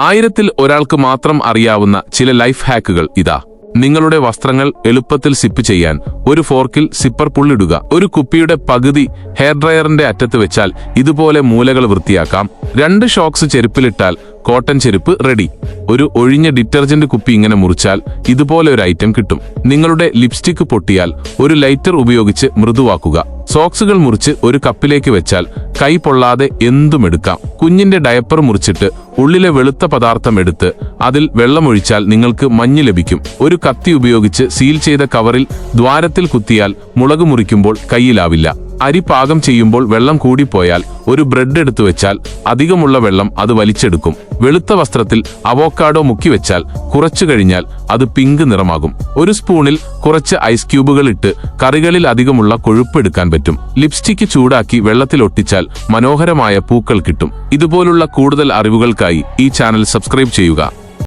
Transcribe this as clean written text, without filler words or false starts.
1000-ൽ ഒരാൾക്ക് മാത്രം അറിയാവുന്ന ചില ലൈഫ് ഹാക്കുകൾ ഇതാ. നിങ്ങളുടെ വസ്ത്രങ്ങൾ എളുപ്പത്തിൽ സിപ്പ് ചെയ്യാൻ ഒരു ഫോർക്കിൽ സിപ്പർ പുള്ളിടുക. ഒരു കുപ്പിയുടെ പകുതി ഹെയർ ഡ്രയറിന്റെ അറ്റത്ത് വെച്ചാൽ ഇതുപോലെ മൂലകൾ വൃത്തിയാക്കാം. 2 ഷോക്സ് ചെരുപ്പിലിട്ടാൽ കോട്ടൺ ചെരുപ്പ് റെഡി. ഒരു ഒഴിഞ്ഞ ഡിറ്റർജന്റ് കുപ്പി ഇങ്ങനെ മുറിച്ചാൽ ഇതുപോലെ ഒരു ഐറ്റം കിട്ടും. നിങ്ങളുടെ ലിപ്സ്റ്റിക് പൊട്ടിയാൽ ഒരു ലൈറ്റർ ഉപയോഗിച്ച് മൃദുവാക്കുക. സോക്സുകൾ മുറിച്ച് ഒരു കപ്പിലേക്ക് വെച്ചാൽ കൈ പൊള്ളാതെ എന്തുമെടുക്കാം. കുഞ്ഞിന്റെ ഡയപ്പർ മുറിച്ചിട്ട് ഉള്ളിലെ വെളുത്ത പദാർത്ഥം എടുത്ത് അതിൽ വെള്ളമൊഴിച്ചാൽ നിങ്ങൾക്ക് മഞ്ഞ് ലഭിക്കും. ഒരു കത്തി ഉപയോഗിച്ച് സീൽ ചെയ്ത കവറിൽ ദ്വാരത്തിൽ കുത്തിയാൽ മുളക് മുറിക്കുമ്പോൾ കയ്യിലാവില്ല. അരി പാകം ചെയ്യുമ്പോൾ വെള്ളം കൂടിപ്പോയാൽ ഒരു ബ്രെഡ് എടുത്തു വെച്ചാൽ അധികമുള്ള വെള്ളം അത് വലിച്ചെടുക്കും. വെളുത്ത വസ്ത്രത്തിൽ അവോക്കാഡോ മുക്കി വെച്ചാൽ കുറച്ചു കഴിഞ്ഞാൽ അത് പിങ്ക് നിറമാകും. ഒരു സ്പൂണിൽ കുറച്ച് ഐസ് ക്യൂബുകൾ ഇട്ട് കറികളിൽ അധികമുള്ള കൊഴുപ്പ് എടുക്കാൻ പറ്റും. ലിപ്സ്റ്റിക് ചൂടാക്കി വെള്ളത്തിൽ ഒട്ടിച്ചാൽ മനോഹരമായ പൂക്കൾ കിട്ടും. ഇതുപോലുള്ള കൂടുതൽ അറിവുകൾക്കായി ഈ ചാനൽ സബ്സ്ക്രൈബ് ചെയ്യുക.